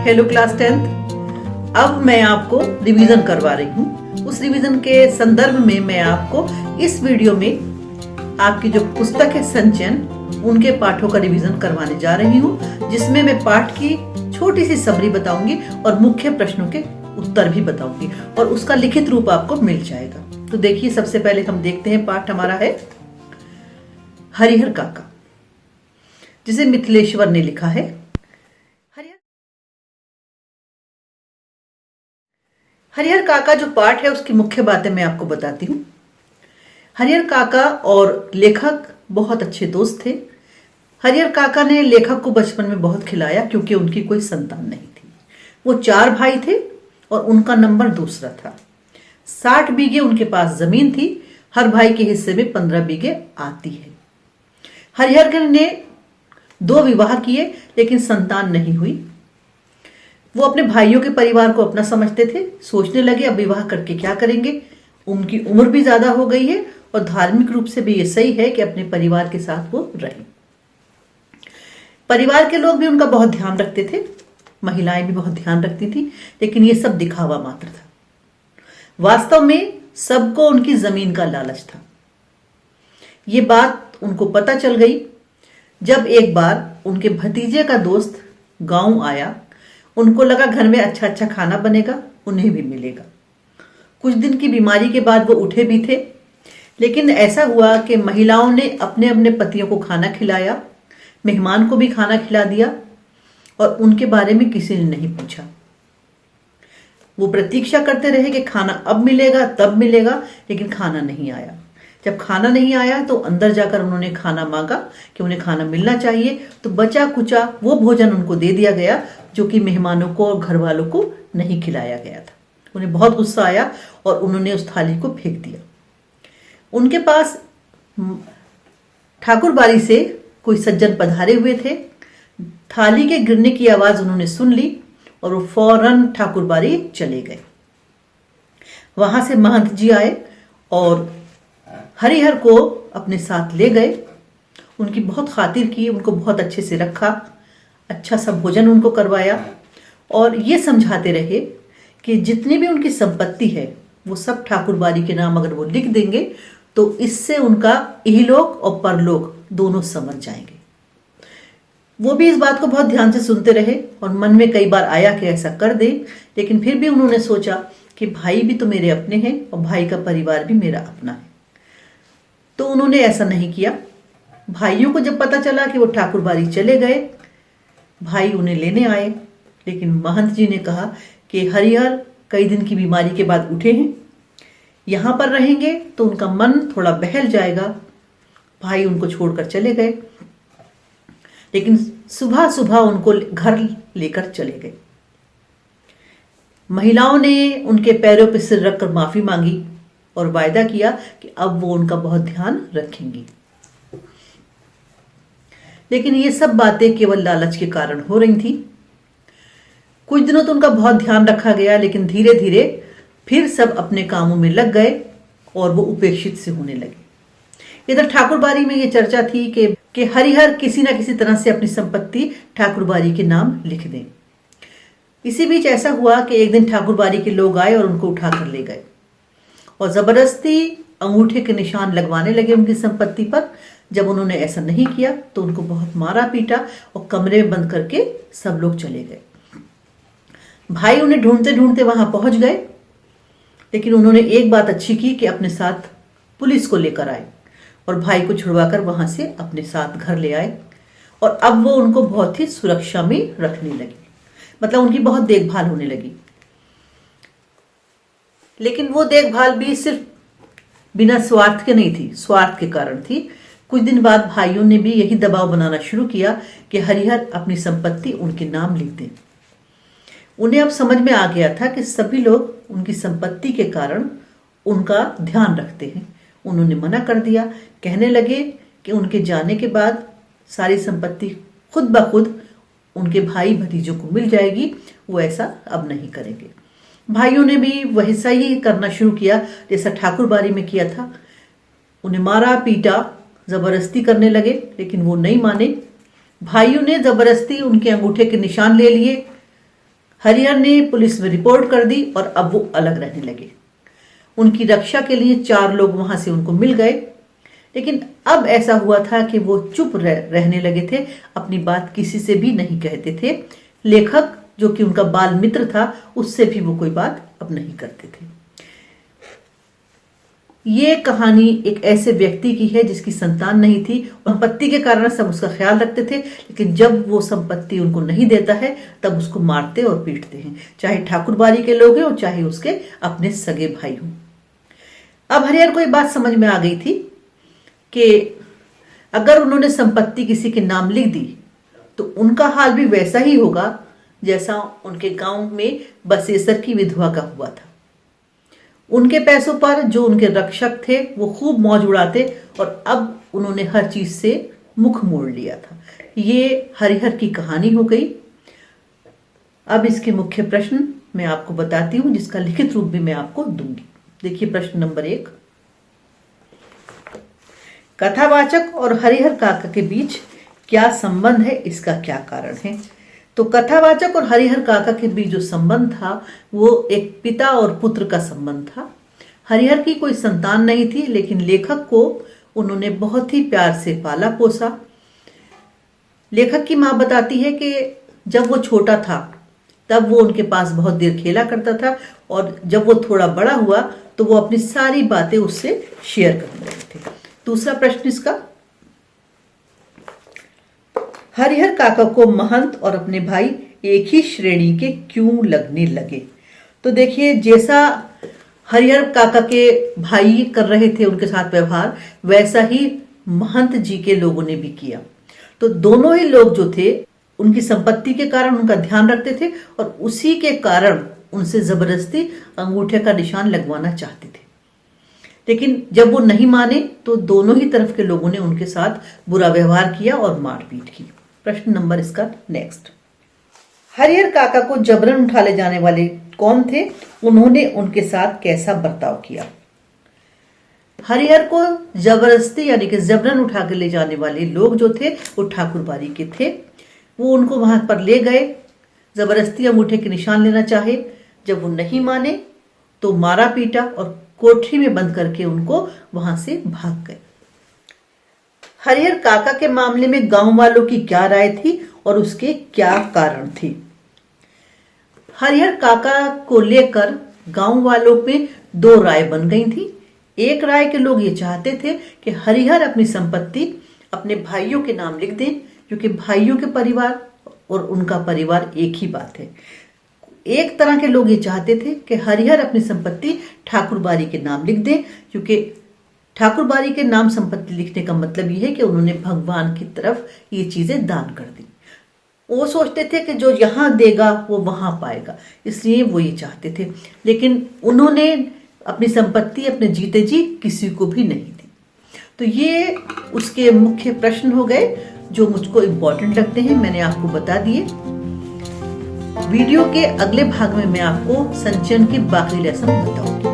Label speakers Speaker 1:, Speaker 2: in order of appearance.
Speaker 1: Hello class 10th। अब मैं आपको रिवीजन करवा रही हूँ। उस रिवीजन के संदर्भ में मैं आपको इस वीडियो में आपकी जो पुस्तक है संचयन, उनके पाठों का रिवीजन करवाने जा रही हूँ, जिसमें मैं पाठ की छोटी सी समरी बताऊंगी और मुख्य प्रश्नों के उत्तर भी बताऊंगी और उसका लिखित रूप आपको मिल जाएगा। तो देखिए, सबसे पहले हम देखते हैं पाठ हमारा है हरिहर काका, जिसे मिथिलेश्वर ने लिखा है। हरिहर काका जो पाठ है उसकी मुख्य बातें मैं आपको बताती हूँ। हरिहर काका और लेखक बहुत अच्छे दोस्त थे। हरिहर काका ने लेखक को बचपन में बहुत खिलाया क्योंकि उनकी कोई संतान नहीं थी। वो 4 भाई थे और उनका नंबर दूसरा था। 60 बीघे उनके पास जमीन थी। हर भाई के हिस्से में 15 बीघे आती है। हरिहर ने 2 विवाह किए लेकिन संतान नहीं हुई। वो अपने भाइयों के परिवार को अपना समझते थे। सोचने लगे अब विवाह करके क्या करेंगे, उनकी उम्र भी ज्यादा हो गई है और धार्मिक रूप से भी ये सही है कि अपने परिवार के साथ वो रहें। परिवार के लोग भी उनका बहुत ध्यान रखते थे, महिलाएं भी बहुत ध्यान रखती थी, लेकिन ये सब दिखावा मात्र था। वास्तव में सबको उनकी जमीन का लालच था। ये बात उनको पता चल गई जब एक बार उनके भतीजे का दोस्त गांव आया। उनको लगा घर में अच्छा अच्छा खाना बनेगा, उन्हें भी मिलेगा। कुछ दिन की बीमारी के बाद वो उठे भी थे, लेकिन ऐसा हुआ कि महिलाओं ने अपने अपने पतियों को खाना खिलाया, मेहमान को भी खाना खिला दिया और उनके बारे में किसी ने नहीं पूछा। वो प्रतीक्षा करते रहे कि खाना अब मिलेगा तब मिलेगा, लेकिन खाना नहीं आया। जब खाना नहीं आया तो अंदर जाकर उन्होंने खाना मांगा कि उन्हें खाना मिलना चाहिए। तो बचा कुचा वो भोजन उनको दे दिया गया जो कि मेहमानों को और घर वालों को नहीं खिलाया गया था। उन्हें बहुत गुस्सा आया और उन्होंने उस थाली को फेंक दिया। उनके पास ठाकुर बाड़ी से कोई सज्जन पधारे हुए थे। थाली के गिरने की आवाज उन्होंने सुन ली और वो फौरन ठाकुर बाड़ी चले गए। वहां से महंत जी आए और हरिहर को अपने साथ ले गए। उनकी बहुत खातिर की, उनको बहुत अच्छे से रखा, अच्छा सा भोजन उनको करवाया और ये समझाते रहे कि जितनी भी उनकी संपत्ति है वो सब ठाकुर बाड़ी के नाम अगर वो लिख देंगे तो इससे उनका इहलोक और परलोक दोनों समझ जाएंगे। वो भी इस बात को बहुत ध्यान से सुनते रहे और मन में कई बार आया कि ऐसा कर दे, लेकिन फिर भी उन्होंने सोचा कि भाई भी तो मेरे अपने हैं और भाई का परिवार भी मेरा अपना है, तो उन्होंने ऐसा नहीं किया। भाइयों को जब पता चला कि वो ठाकुर बाड़ी चले गए, भाई उन्हें लेने आए, लेकिन महंत जी ने कहा कि हरिहर कई दिन की बीमारी के बाद उठे हैं, यहां पर रहेंगे तो उनका मन थोड़ा बहल जाएगा। भाई उनको छोड़कर चले गए, लेकिन सुबह सुबह उनको घर लेकर चले गए। महिलाओं ने उनके पैरों पर सिर रखकर माफी मांगी और वायदा किया कि अब वो उनका बहुत ध्यान रखेंगी। लेकिन ये सब बातें केवल लालच के कारण हो रही थी। कुछ दिनों तो उनका बहुत ध्यान रखा गया, लेकिन धीरे धीरे फिर सब अपने कामों में लग गए और वो उपेक्षित से होने लगे। इधर ठाकुर बाड़ी में ये चर्चा थी कि हरिहर किसी ना किसी तरह से अपनी संपत्ति ठाकुर बाड़ी के नाम लिख दें। इसी बीच ऐसा हुआ कि एक दिन ठाकुर बाड़ी के लोग आए और उनको उठाकर ले गए और जबरदस्ती अंगूठे के निशान लगवाने लगे उनकी संपत्ति पर। जब उन्होंने ऐसा नहीं किया तो उनको बहुत मारा पीटा और कमरे में बंद करके सब लोग चले गए। भाई उन्हें ढूंढते ढूंढते वहां पहुंच गए, लेकिन उन्होंने एक बात अच्छी की कि अपने साथ पुलिस को लेकर आए और भाई को छुड़वाकर वहां से अपने साथ घर ले आए और अब वो उनको बहुत ही सुरक्षा में रखने लगे, मतलब उनकी बहुत देखभाल होने लगी। लेकिन वो देखभाल भी सिर्फ बिना स्वार्थ के नहीं थी, स्वार्थ के कारण थी। कुछ दिन बाद भाइयों ने भी यही दबाव बनाना शुरू किया कि हरिहर अपनी संपत्ति उनके नाम लिख दें। उन्हें अब समझ में आ गया था कि सभी लोग उनकी संपत्ति के कारण उनका ध्यान रखते हैं। उन्होंने मना कर दिया, कहने लगे कि उनके जाने के बाद सारी संपत्ति खुद ब खुद उनके भाई भतीजों को मिल जाएगी। वो ऐसा अब नहीं करेंगे। भाइयों ने भी वैसा ही करना शुरू किया जैसा ठाकुर बाड़ी में किया था। उन्हें मारा पीटा, जबरदस्ती करने लगे, लेकिन वो नहीं माने। भाइयों ने जबरदस्ती उनके अंगूठे के निशान ले लिए हरिहर ने पुलिस में रिपोर्ट कर दी और अब वो अलग रहने लगे। उनकी रक्षा के लिए 4 लोग वहां से उनको मिल गए, लेकिन अब ऐसा हुआ था कि वो चुप रहने लगे थे, अपनी बात किसी से भी नहीं कहते थे। लेखक जो कि उनका बाल मित्र था, उससे भी वो कोई बात अब नहीं करते थे। ये कहानी एक ऐसे व्यक्ति की है जिसकी संतान नहीं थी। संपत्ति के कारण सब उसका ख्याल रखते थे, लेकिन जब वो संपत्ति उनको नहीं देता है तब उसको मारते और पीटते हैं, चाहे ठाकुरबाड़ी के लोग हैं और चाहे उसके अपने सगे भाई हों। अब हरिहर को ये बात समझ में आ गई थी कि अगर उन्होंने संपत्ति किसी के नाम लिख दी तो उनका हाल भी वैसा ही होगा जैसा उनके गांव में बसेसर की विधवा का हुआ था। उनके पैसों पर जो उनके रक्षक थे वो खूब मौज उड़ाते और अब उन्होंने हर चीज से मुख मोड़ लिया था। ये हरिहर की कहानी हो गई। अब इसके मुख्य प्रश्न मैं आपको बताती हूं, जिसका लिखित रूप भी मैं आपको दूंगी। देखिए प्रश्न नंबर 1, कथावाचक और हरिहर काका के बीच क्या संबंध है, इसका क्या कारण है? तो कथावाचक और हरिहर काका के बीच जो संबंध था वो एक पिता और पुत्र का संबंध था। हरिहर की कोई संतान नहीं थी, लेकिन लेखक को उन्होंने बहुत ही प्यार से पाला पोसा। लेखक की माँ बताती है कि जब वो छोटा था तब वो उनके पास बहुत देर खेला करता था और जब वो थोड़ा बड़ा हुआ तो वो अपनी सारी बातें उससे शेयर करने लगे थे। दूसरा प्रश्न इसका, हरिहर काका को महंत और अपने भाई एक ही श्रेणी के क्यों लगने लगे? तो देखिए, जैसा हरिहर काका के भाई कर रहे थे उनके साथ व्यवहार, वैसा ही महंत जी के लोगों ने भी किया। तो दोनों ही लोग जो थे उनकी संपत्ति के कारण उनका ध्यान रखते थे और उसी के कारण उनसे जबरदस्ती अंगूठे का निशान लगवाना चाहते थे। लेकिन जब वो नहीं माने तो दोनों ही तरफ के लोगों ने उनके साथ बुरा व्यवहार किया और मारपीट की। प्रश्न नंबर इसका नेक्स्ट, हरिहर काका को जबरन उठा ले जाने वाले कौन थे? उन्होंने उनके साथ कैसा बर्ताव किया? हरिहर को जबरदस्ती यानी कि जबरन उठा के ले जाने वाले लोग जो थे वो ठाकुरबाड़ी के थे। वो उनको वहां पर ले गए, जबरदस्ती अंगूठे के निशान लेना चाहे। जब वो नहीं माने तो मारा पीटा और कोठरी में बंद करके उनको वहां से भाग गए। हरिहर काका के मामले में गांव वालों की क्या राय थी और उसके क्या कारण थे? हरिहर काका को लेकर गांव वालों में 2 राय बन गई थी। एक राय के लोग ये चाहते थे कि हरिहर अपनी संपत्ति अपने भाइयों के नाम लिख दें, क्योंकि भाइयों के परिवार और उनका परिवार एक ही बात है। एक तरह के लोग ये चाहते थे कि हरिहर अपनी संपत्ति ठाकुरबाड़ी के नाम लिख दें, क्योंकि ठाकुरबाड़ी के नाम संपत्ति लिखने का मतलब ये है कि उन्होंने भगवान की तरफ ये चीजें दान कर दी। वो सोचते थे कि जो यहाँ देगा वो वहां पाएगा, इसलिए वो ये चाहते थे। लेकिन उन्होंने अपनी संपत्ति अपने जीते जी किसी को भी नहीं दी। तो ये उसके मुख्य प्रश्न हो गए जो मुझको इम्पोर्टेंट लगते हैं, मैंने आपको बता दिए। वीडियो के अगले भाग में मैं आपको संचयन के बाकी लेसन बताऊंगी।